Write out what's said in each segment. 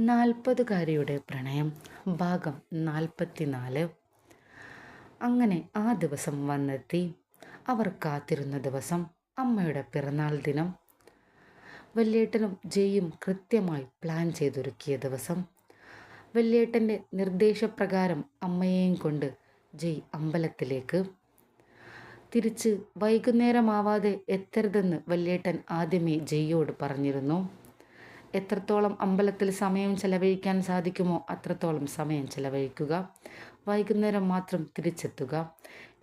നാൽപ്പതുകാരിയുടെ പ്രണയം ഭാഗം 44. അങ്ങനെ ആ ദിവസം വന്നെത്തി. അവർ കാത്തിരുന്ന ദിവസം, അമ്മയുടെ പിറന്നാൾ ദിനം. വല്യേട്ടനും ജയും കൃത്യമായി പ്ലാൻ ചെയ്തൊരുക്കിയ ദിവസം. വല്യേട്ടൻ്റെ നിർദ്ദേശപ്രകാരം അമ്മയെയും കൊണ്ട് ജയ് അമ്പലത്തിലേക്ക്. തിരിച്ച് വൈകുന്നേരമാവാതെ എത്തരുതെന്ന് വല്യേട്ടൻ ആദ്യമേ ജയ്യോട് പറഞ്ഞിരുന്നു. എത്രത്തോളം അമ്പലത്തിൽ സമയം ചെലവഴിക്കാൻ സാധിക്കുമോ അത്രത്തോളം സമയം ചെലവഴിക്കുക, വൈകുന്നേരം മാത്രം തിരിച്ചെത്തുക.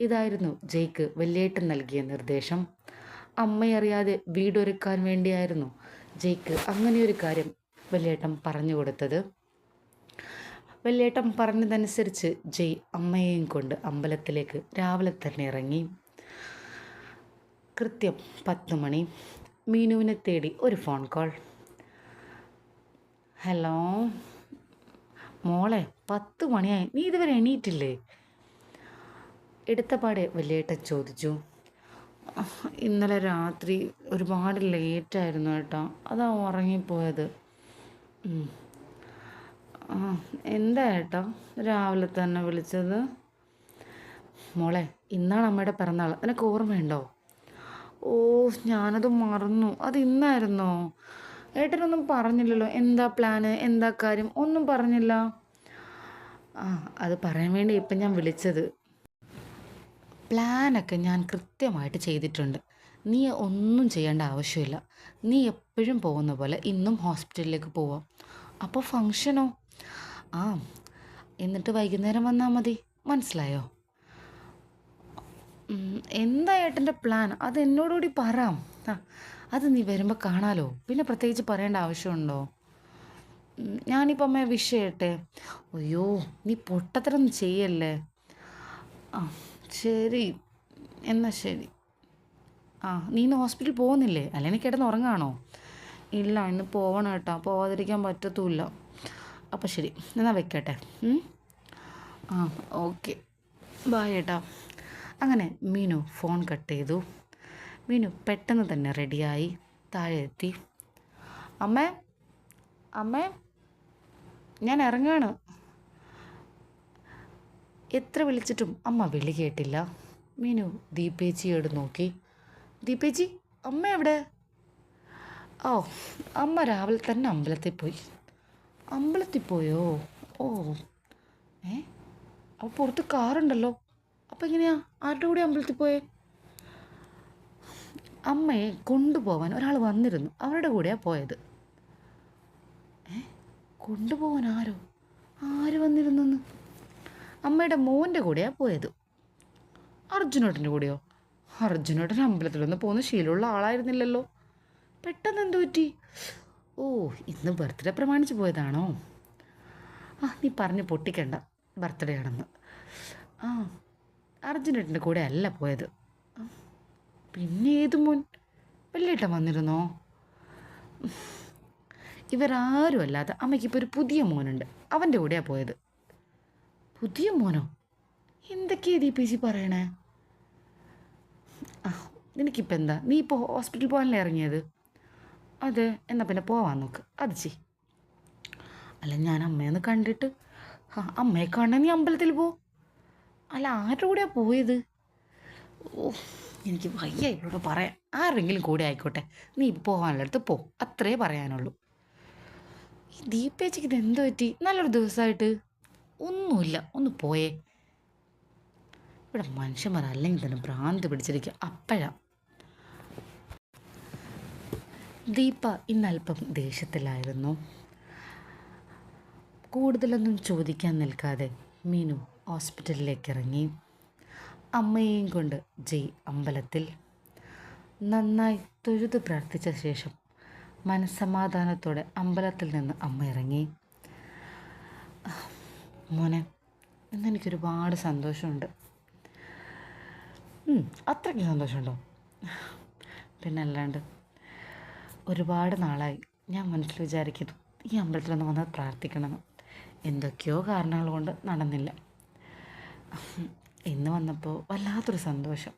ഇതായിരുന്നു ജയ്ക്ക് വല്യേട്ടൻ നൽകിയ നിർദ്ദേശം. അമ്മയറിയാതെ വീടൊരുക്കാൻ വേണ്ടിയായിരുന്നു ജയ്ക്ക് അങ്ങനെയൊരു കാര്യം വല്യേട്ടൻ പറഞ്ഞു കൊടുത്തത്. വല്യേട്ടൻ പറഞ്ഞതനുസരിച്ച് ജയ് അമ്മയെയും കൊണ്ട് അമ്പലത്തിലേക്ക് രാവിലെ തന്നെ ഇറങ്ങി. കൃത്യം 10 മണി. മീനുവിനെ തേടി ഒരു ഫോൺ കോൾ. ഹലോ മോളെ, 10 മണിയായി, നീ ഇതുവരെ എണീറ്റില്ലേ? എടുത്തപാടെ വല്യേട്ടൻ ചോദിച്ചു. ഇന്നലെ രാത്രി ഒരുപാട് ലേറ്റായിരുന്നു കേട്ടോ, അതാ ഉറങ്ങിപ്പോയത്. എന്താ ഏട്ടാ രാവിലെ തന്നെ വിളിച്ചത്? മോളെ, ഇന്നാണ് അമ്മയുടെ പിറന്നാൾ, നിനക്ക് ഓർമ്മയുണ്ടോ? ഓ, ഞാനത് മറന്നു. അത് ഇന്നായിരുന്നോ? ഏട്ടനൊന്നും പറഞ്ഞില്ലല്ലോ. എന്താ പ്ലാന്, എന്താ കാര്യം, ഒന്നും പറഞ്ഞില്ല. അത് പറയാൻ വേണ്ടി ഇപ്പം ഞാൻ വിളിച്ചത്. പ്ലാനൊക്കെ ഞാൻ കൃത്യമായിട്ട് ചെയ്തിട്ടുണ്ട്. നീ ഒന്നും ചെയ്യേണ്ട ആവശ്യമില്ല. നീ എപ്പോഴും പോകുന്ന പോലെ ഇന്നും ഹോസ്പിറ്റലിലേക്ക് പോവാം. അപ്പോൾ ഫങ്ഷനോ? എന്നിട്ട് വൈകുന്നേരം വന്നാൽ മതി. മനസ്സിലായോ? എന്താ ഏട്ടൻ്റെ പ്ലാൻ? അത് എന്നോടുകൂടി പറ. അത് നീ വരുമ്പോൾ കാണാലോ. പിന്നെ പ്രത്യേകിച്ച് പറയേണ്ട ആവശ്യമുണ്ടോ? ഞാനിപ്പോൾ അമ്മയെ വിഷ് ചെയ്യട്ടെ? അയ്യോ, നീ പൊട്ടത്തരം ചെയ്യല്ലേ. ശരി, എന്നാൽ ശരി. നീ ഇന്ന് ഹോസ്പിറ്റലിൽ പോകുന്നില്ലേ? അല്ലെങ്കിൽ കിടന്ന് ഉറങ്ങാണോ? ഇല്ല, ഇന്ന് പോവണം കേട്ടോ, പോവാതിരിക്കാൻ പറ്റത്തുമില്ല. അപ്പോൾ ശരി, എന്നാൽ വെക്കട്ടെ. ഓക്കെ, ബായ് ഏട്ടാ. അങ്ങനെ മീനു ഫോൺ കട്ട് ചെയ്തു. മീനു പെട്ടെന്ന് തന്നെ റെഡിയായി താഴെ എത്തി. അമ്മേ, അമ്മേ, ഞാൻ ഇറങ്ങാണ്. എത്ര വിളിച്ചിട്ടും അമ്മ വിളി കേട്ടില്ല. മീനു ദീപേച്ചിയോട് നോക്കി. ദീപേച്ചി, അമ്മ എവിടെ? അമ്മ രാവിലെ തന്നെ അമ്പലത്തിൽ പോയി. അമ്പലത്തിൽ പോയോ? അപ്പോൾ പുറത്ത് കാറുണ്ടല്ലോ. അപ്പോൾ എങ്ങനെയാ, ആരുടെ കൂടെ അമ്പലത്തിൽ പോയേ? അമ്മയെ കൊണ്ടുപോകാൻ ഒരാൾ വന്നിരുന്നു, അവരുടെ കൂടെയാണ് പോയത്. കൊണ്ടുപോകാൻ ആരോ? ആര് വന്നിരുന്നെന്ന്? അമ്മയുടെ മോൻ്റെ കൂടെയാണ് പോയത്. അർജുനേട്ടൻ്റെ കൂടെയോ? അർജുനേട്ടൻ അമ്പലത്തിലൊന്നും പോകുന്ന ശീലമുള്ള ആളായിരുന്നില്ലല്ലോ. പെട്ടെന്ന് എന്തു പറ്റി? ഇന്ന് ബർത്ത്ഡേ പ്രമാണിച്ച് പോയതാണോ? നീ പറഞ്ഞ് പൊട്ടിക്കണ്ട, ബർത്ത്ഡേ ആണെന്ന്. അർജുനേട്ടൻ്റെ കൂടെ അല്ല പോയത്. പിന്നെ ഏത് മോൻ? വല്യേട്ടൻ വന്നിരുന്നോ? ഇവരാരും അല്ലാതെ അമ്മയ്ക്കിപ്പോൾ ഒരു പുതിയ മോനുണ്ട്, അവൻ്റെ കൂടെയാണ് പോയത്. പുതിയ മോനോ? എന്തൊക്കെയാ ദീപേച്ചി പറയണേ? നിനക്കിപ്പോൾ എന്താ? നീ ഇപ്പോൾ ഹോസ്പിറ്റലിൽ പോകാനല്ലേ ഇറങ്ങിയത്? അതെ, എന്നാൽ പിന്നെ പോവാൻ നോക്ക്. അത് ചെയ്. അല്ല, ഞാൻ അമ്മയൊന്ന് കണ്ടിട്ട്. അമ്മയെ കാണാൻ നീ അമ്പലത്തിൽ പോ. അല്ല, ആരുടെ കൂടെയാണ് പോയത്? എനിക്ക് വയ്യ ഇവരോട് പറയാൻ. ആരെങ്കിലും കൂടെ ആയിക്കോട്ടെ, നീ പോകാനുള്ളടത്ത് പോ, അത്രേ പറയാനുള്ളൂ. ഈ ദീപേച്ചിക്ക് ഇത് എന്തോ പറ്റി? നല്ലൊരു ദിവസമായിട്ട് ഒന്നുമില്ല, ഒന്ന് പോയേ. ഇവിടെ മനുഷ്യന്മാർ അല്ലെങ്കിൽ തന്നെ ഭ്രാന്ത് പിടിച്ചിരിക്കുക. അപ്പോഴാ ദീപ ഇന്നല്പം ദേഷ്യത്തിലായിരുന്നു. കൂടുതലൊന്നും ചോദിക്കാൻ നിൽക്കാതെ മീനു ഹോസ്പിറ്റലിലേക്ക് ഇറങ്ങി. അമ്മയെയും കൊണ്ട് ജയ് അമ്പലത്തിൽ. നന്നായി തൊഴുത് പ്രാർത്ഥിച്ച ശേഷം മനസ്സമാധാനത്തോടെ അമ്പലത്തിൽ നിന്ന് അമ്മ ഇറങ്ങി. മോനെ, ഇന്നെനിക്കൊരുപാട് സന്തോഷമുണ്ട്. അത്രയ്ക്ക് സന്തോഷമുണ്ടോ? പിന്നെ അല്ലാണ്ട്. ഒരുപാട് നാളായി ഞാൻ മനസ്സിൽ വിചാരിക്കുന്നു ഈ അമ്പലത്തിലൊന്ന് വന്ന് പ്രാർത്ഥിക്കണമെന്ന്. എന്തൊക്കെയോ കാരണങ്ങൾ കൊണ്ട് നടന്നില്ല. ഇന്ന് വന്നപ്പോൾ വല്ലാത്തൊരു സന്തോഷം.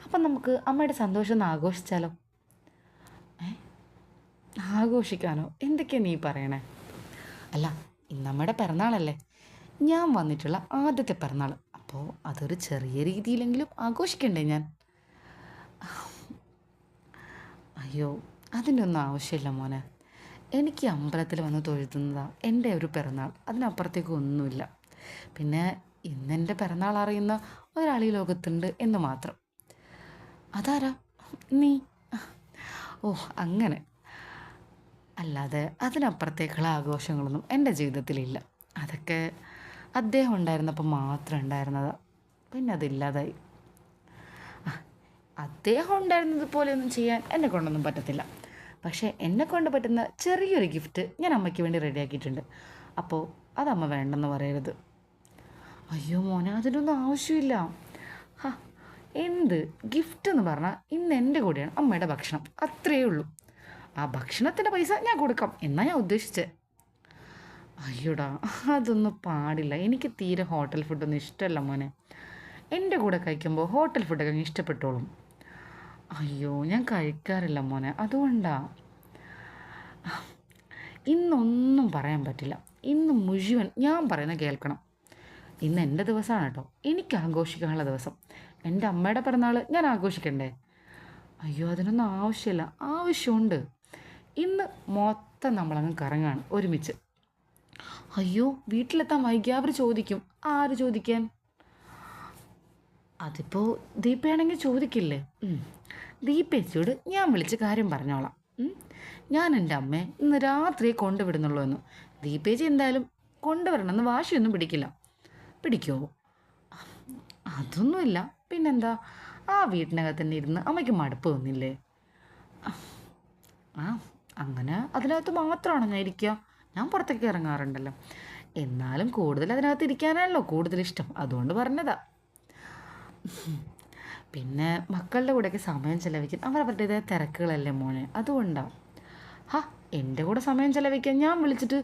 അപ്പം നമുക്ക് അമ്മയുടെ സന്തോഷം ഒന്ന് ആഘോഷിച്ചാലോ? ആഘോഷിക്കാനോ? എന്തൊക്കെയാണ് നീ പറയണേ? അല്ല, ഇന്നമ്മയുടെ പിറന്നാളല്ലേ, ഞാൻ വന്നിട്ടുള്ള ആദ്യത്തെ പിറന്നാൾ. അപ്പോൾ അതൊരു ചെറിയ രീതിയിലെങ്കിലും ആഘോഷിക്കണ്ടേ ഞാൻ? അയ്യോ, അതിൻ്റെ ഒന്നും ആവശ്യമില്ല മോനെ. എനിക്ക് അമ്പലത്തിൽ വന്ന് തൊഴുതുന്നതാണ് എൻ്റെ ഒരു പിറന്നാൾ, അതിനപ്പുറത്തേക്ക് ഒന്നുമില്ല. പിന്നെ ഇന്നെൻ്റെ പിറന്നാൾ അറിയുന്ന ഒരാൾ ഈ ലോകത്തുണ്ട് എന്ന് മാത്രം. അതാരാ? നീ. ഓ, അങ്ങനെ. അല്ലാതെ അതിനപ്പുറത്തേക്കുള്ള ആഘോഷങ്ങളൊന്നും എൻ്റെ ജീവിതത്തിലില്ല. അതൊക്കെ അദ്ദേഹം ഉണ്ടായിരുന്നപ്പോൾ മാത്രം ഉണ്ടായിരുന്നതാണ്. പിന്നെ അതില്ലാതായി. അദ്ദേഹം ഉണ്ടായിരുന്നത് പോലെയൊന്നും ചെയ്യാൻ എന്നെ കൊണ്ടൊന്നും പറ്റത്തില്ല. പക്ഷേ എന്നെ കൊണ്ട് പറ്റുന്ന ചെറിയൊരു ഗിഫ്റ്റ് ഞാൻ അമ്മയ്ക്ക് വേണ്ടി റെഡിയാക്കിയിട്ടുണ്ട്. അപ്പോൾ അതമ്മ വേണ്ടെന്ന് പറയരുത്. അയ്യോ മോനെ, അതിനൊന്നും ആവശ്യമില്ല. ഹാ, എന്ത് ഗിഫ്റ്റ് എന്ന് പറഞ്ഞാൽ ഇന്ന് എൻ്റെ കൂടെയാണ് അമ്മയുടെ ഭക്ഷണം, അത്രയേ ഉള്ളൂ. ആ ഭക്ഷണത്തിൻ്റെ പൈസ ഞാൻ കൊടുക്കാം എന്നാണ് ഞാൻ ഉദ്ദേശിച്ചത്. അയ്യോടാ, അതൊന്നും പാടില്ല. എനിക്ക് തീരെ ഹോട്ടൽ ഫുഡൊന്നും ഇഷ്ടമല്ല മോനെ. എൻ്റെ കൂടെ കഴിക്കുമ്പോൾ ഹോട്ടൽ ഫുഡൊക്കെ അങ്ങ് ഇഷ്ടപ്പെട്ടോളും. അയ്യോ, ഞാൻ കഴിക്കാറില്ല മോനെ, അതുകൊണ്ടാ. ഇന്നൊന്നും പറയാൻ പറ്റില്ല. ഇന്ന് മുഴുവൻ ഞാൻ പറയുന്നത് കേൾക്കണം. ഇന്ന് എൻ്റെ ദിവസമാണ് കേട്ടോ, എനിക്ക് ആഘോഷിക്കാനുള്ള ദിവസം. എൻ്റെ അമ്മയുടെ പിറന്നാൾ ഞാൻ ആഘോഷിക്കണ്ടേ? അയ്യോ, അതിനൊന്നും ആവശ്യമില്ല. ആവശ്യമുണ്ട്. ഇന്ന് മൊത്തം നമ്മളങ്ങ് കറങ്ങാണ് ഒരുമിച്ച്. അയ്യോ, വീട്ടിലെത്താൻ വൈകിയ അവർ ചോദിക്കും. ആര് ചോദിക്കാൻ? അതിപ്പോൾ ദീപയാണെങ്കിൽ ചോദിക്കില്ലേ? ദീപേച്ചിയോട് ഞാൻ വിളിച്ച് കാര്യം പറഞ്ഞോളാം. ഞാൻ എൻ്റെ അമ്മയെ ഇന്ന് രാത്രി കൊണ്ടുവിടുന്നുള്ളൂ എന്ന്. ദീപേച്ചി എന്തായാലും കൊണ്ടുവരണമെന്ന് വാശിയൊന്നും പിടിക്കില്ല. പിടിക്കുമോ? അതൊന്നുമില്ല. പിന്നെന്താ, ആ വീട്ടിനകത്ത് തന്നെ ഇരുന്ന് അമ്മയ്ക്ക് മടുപ്പ് തോന്നില്ലേ? ആ, അങ്ങനെ അതിനകത്ത് മാത്രമാണോ ഞാൻ ഇരിക്കുക? ഞാൻ പുറത്തേക്ക് ഇറങ്ങാറുണ്ടല്ലോ. എന്നാലും കൂടുതൽ അതിനകത്ത് ഇരിക്കാനാണല്ലോ കൂടുതൽ ഇഷ്ടം, അതുകൊണ്ട് പറഞ്ഞതാ. പിന്നെ മക്കളുടെ കൂടെയൊക്കെ സമയം ചിലവഴിക്കാൻ അവരവരുടേതായ തിരക്കുകളല്ലേ മോനെ, അതുകൊണ്ടാണ്. ഹാ, എൻ്റെ കൂടെ സമയം ചിലവഴിക്കാൻ ഞാൻ വിളിച്ചിട്ട്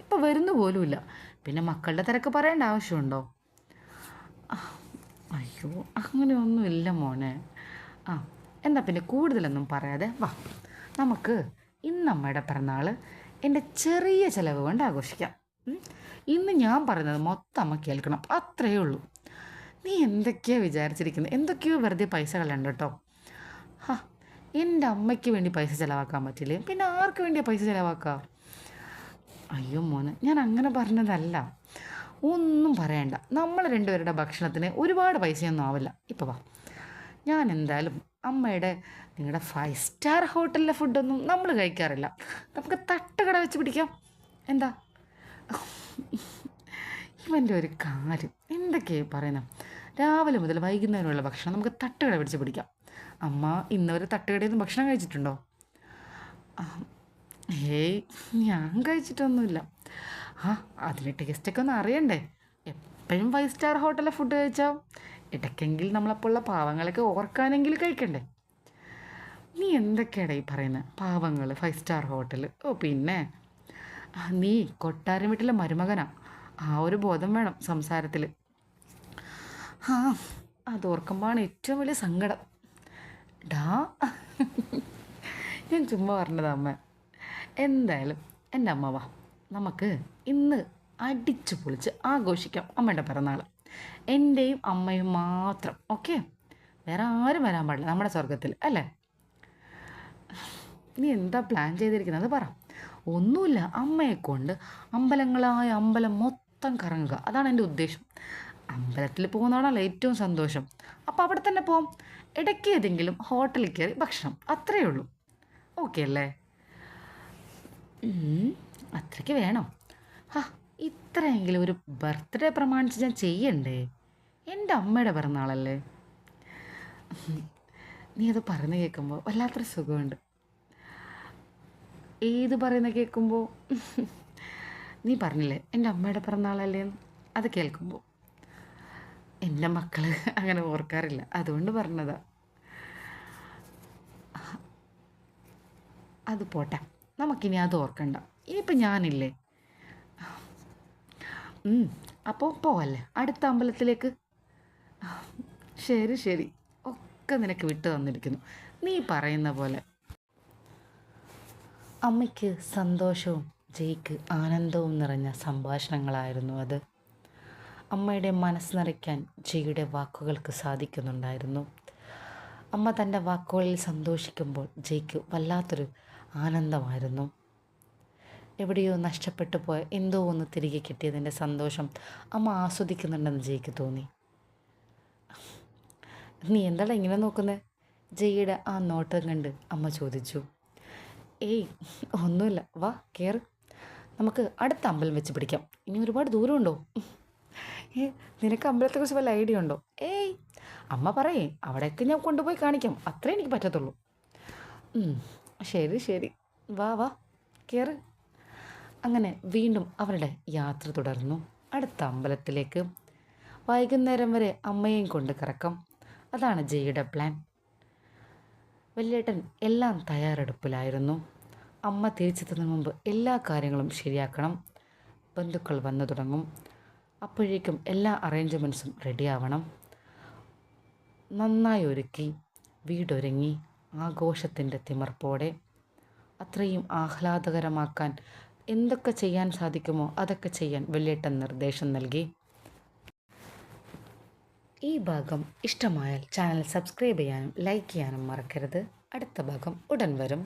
ഇപ്പോൾ വരുന്നു പോലുമില്ല. പിന്നെ മക്കളുടെ തിരക്ക് പറയേണ്ട ആവശ്യമുണ്ടോ? അയ്യോ, അങ്ങനെയൊന്നുമില്ല മോനെ. ആ, എന്നാൽ പിന്നെ കൂടുതലൊന്നും പറയാതെ വാ, നമുക്ക് ഇന്നമ്മയുടെ പിറന്നാൾ എൻ്റെ ചെറിയ ചിലവ് കൊണ്ട് ആഘോഷിക്കാം. ഇന്ന് ഞാൻ പറയുന്നത് മൊത്തം അമ്മ കേൾക്കണം, അത്രയേ ഉള്ളൂ. നീ എന്തൊക്കെയാണ് വിചാരിച്ചിരിക്കുന്നത്? എന്തൊക്കെയോ വെറുതെ പൈസ കളയണ്ട കേട്ടോ. ഹാ, എൻ്റെ അമ്മയ്ക്ക് വേണ്ടി പൈസ ചിലവാക്കാൻ പറ്റില്ലേ? പിന്നെ ആർക്ക് വേണ്ടിയാണ് പൈസ ചിലവാക്കുക? അയ്യോ മോനെ, ഞാൻ അങ്ങനെ പറഞ്ഞതല്ല. ഒന്നും പറയണ്ട. നമ്മൾ രണ്ടുപേരുടെ ഭക്ഷണത്തിന് ഒരുപാട് പൈസയൊന്നും ആവില്ല. ഇപ്പോൾ വാ, ഞാൻ എന്തായാലും അമ്മയുടെ നിങ്ങളുടെ 5 സ്റ്റാർ ഹോട്ടലിലെ ഫുഡൊന്നും നമ്മൾ കഴിക്കാറില്ല. നമുക്ക് തട്ടുകട വെച്ച് പിടിക്കാം. എന്താ? ഇവൻ്റെ ഒരു കാര്യം എന്തൊക്കെയാണ് പറയുന്നത്? രാവിലെ മുതൽ വൈകുന്നേരമുള്ള ഭക്ഷണം നമുക്ക് തട്ടുകട പിടിച്ച് പിടിക്കാം. അമ്മ ഇന്നവരെ തട്ടുകടയിൽ നിന്ന് ഭക്ഷണം കഴിച്ചിട്ടുണ്ടോ? ഏയ്, ഞാൻ കഴിച്ചിട്ടൊന്നുമില്ല. ആ, അതിന് ടേസ്റ്റൊക്കെ ഒന്ന് അറിയണ്ടേ? എപ്പോഴും 5 സ്റ്റാർ ഹോട്ടലിലെ ഫുഡ് കഴിച്ചാൽ ഇടയ്ക്കെങ്കിൽ നമ്മളെപ്പോലുള്ള പാവങ്ങളൊക്കെ ഓർക്കാനെങ്കിൽ കഴിക്കണ്ടേ? നീ എന്തൊക്കെയാടാ ഈ പറയുന്നത്? പാവങ്ങൾ, 5 സ്റ്റാർ ഹോട്ടൽ? ഓ പിന്നെ, നീ കൊട്ടാരം വീട്ടിലെ മരുമകനാ. ആ ഒരു ബോധം വേണം സംസാരത്തിൽ. ആ, അതോർക്കുമ്പോഴാണ് ഏറ്റവും വലിയ സങ്കടം. ഡാ, ഞാൻ ചുമ്മാ പറഞ്ഞതാ അമ്മ. എന്തായാലും എൻ്റെ അമ്മ വാ, നമുക്ക് ഇന്ന് അടിച്ചു പൊളിച്ച് ആഘോഷിക്കാം അമ്മയുടെ പിറന്നാൾ. എൻ്റെയും അമ്മയും മാത്രം, ഓക്കെ? വേറെ ആരും വരാൻ പാടില്ല നമ്മുടെ സ്വർഗത്തിൽ, അല്ലേ? നീ എന്താ പ്ലാൻ ചെയ്തിരിക്കുന്നത് പറ. ഒന്നുമില്ല, അമ്മയെ കൊണ്ട് അമ്പലങ്ങളായ അമ്പലം മൊത്തം കറങ്ങുക, അതാണ് എൻ്റെ ഉദ്ദേശം. അമ്പലത്തിൽ പോകുന്നതാണല്ലോ ഏറ്റവും സന്തോഷം. അപ്പോൾ അവിടെ തന്നെ പോവാം. ഇടയ്ക്ക് ഏതെങ്കിലും ഹോട്ടലിൽ കയറി ഭക്ഷണം, അത്രയേ ഉള്ളൂ. ഓക്കെ അല്ലേ? അത്രയ്ക്ക് വേണം. ഹാ, ഇത്രയെങ്കിലും ഒരു ബർത്ത്ഡേ പ്രമാണിച്ച് ഞാൻ ചെയ്യണ്ടേ? എൻ്റെ അമ്മയുടെ പിറന്നാളല്ലേ. നീ അത് പറയുന്ന കേൾക്കുമ്പോൾ വല്ലാത്തൊരു സുഖമുണ്ട്. ഏത് പറയുന്ന കേൾക്കുമ്പോൾ? നീ പറഞ്ഞില്ലേ എൻ്റെ അമ്മയുടെ പിറന്നാളല്ലേ, അത് കേൾക്കുമ്പോൾ. എൻ്റെ മക്കൾ അങ്ങനെ ഓർക്കാറില്ല, അതുകൊണ്ട് പറഞ്ഞതാ. അത് പോട്ടെ, നമുക്കിനി അത് ഓർക്കണ്ട. ഇനിയിപ്പോൾ ഞാനില്ലേ. അപ്പോൾ പോവല്ലേ അടുത്ത അമ്പലത്തിലേക്ക്? ശരി ശരി, ഒക്കെ നിനക്ക് വിട്ടു തന്നിരിക്കുന്നു, നീ പറയുന്ന പോലെ. അമ്മയ്ക്ക് സന്തോഷവും ജയ്ക്ക് ആനന്ദവും നിറഞ്ഞ സംഭാഷണങ്ങളായിരുന്നു അത്. അമ്മയുടെ മനസ്സ് നിറയ്ക്കാൻ ജയ്യുടെ വാക്കുകൾക്ക് സാധിക്കുന്നുണ്ടായിരുന്നു. അമ്മ തൻ്റെ വാക്കുകളിൽ സന്തോഷിക്കുമ്പോൾ ജയ്ക്ക് വല്ലാത്തൊരു ആനന്ദമായിരുന്നു. എവിടെയോ നഷ്ടപ്പെട്ടു പോയ എന്തോ ഒന്ന് തിരികെ കിട്ടിയതിൻ്റെ സന്തോഷം അമ്മ ആസ്വദിക്കുന്നുണ്ടെന്ന് ജയ്ക്ക് തോന്നി. നീ എന്താണ് ഇങ്ങനെ നോക്കുന്നത്? ജയ്യുടെ ആ നോട്ടം കണ്ട് അമ്മ ചോദിച്ചു. ഏയ് ഒന്നുമില്ല, വാ കയറ്, നമുക്ക് അടുത്ത അമ്പലം വെച്ച് പിടിക്കാം. ഇനി ഒരുപാട് ദൂരമുണ്ടോ? നിനക്ക് അമ്പലത്തെക്കുറിച്ച് വല്ല ഐഡിയ ഉണ്ടോ? ഏയ് അമ്മ പറയേ, അവിടെയൊക്കെ ഞാൻ കൊണ്ടുപോയി കാണിക്കാം, അത്രേ എനിക്ക് പറ്റത്തുള്ളൂ. ശരി ശരി, വാ വാ കയറ്. അങ്ങനെ വീണ്ടും അവരുടെ യാത്ര തുടർന്നു അടുത്ത അമ്പലത്തിലേക്ക്. വൈകുന്നേരം വരെ അമ്മയെയും കൊണ്ട് കറക്കം, അതാണ് ജയ്യുടെ പ്ലാൻ. വല്യേട്ടൻ എല്ലാം തയ്യാറെടുപ്പിലായിരുന്നു. അമ്മ തിരിച്ചെത്തുന്നതിന് മുമ്പ് എല്ലാ കാര്യങ്ങളും ശരിയാക്കണം. ബന്ധുക്കൾ വന്നു തുടങ്ങും. അപ്പോഴേക്കും എല്ലാ അറേഞ്ച്മെൻറ്റ്സും റെഡിയാവണം. നന്നായി ഒരുക്കി വീടൊരുങ്ങി ആഘോഷത്തിൻ്റെ തിമിർപ്പോടെ അത്രയും ആഹ്ലാദകരമാക്കാൻ എന്തൊക്കെ ചെയ്യാൻ സാധിക്കുമോ അതൊക്കെ ചെയ്യാൻ വല്യേട്ടൻ നിർദ്ദേശം നൽകി. ഈ ഭാഗം ഇഷ്ടമായാൽ ചാനൽ സബ്സ്ക്രൈബ് ചെയ്യാനും ലൈക്ക് ചെയ്യാനും മറക്കരുത്. അടുത്ത ഭാഗം ഉടൻ വരും.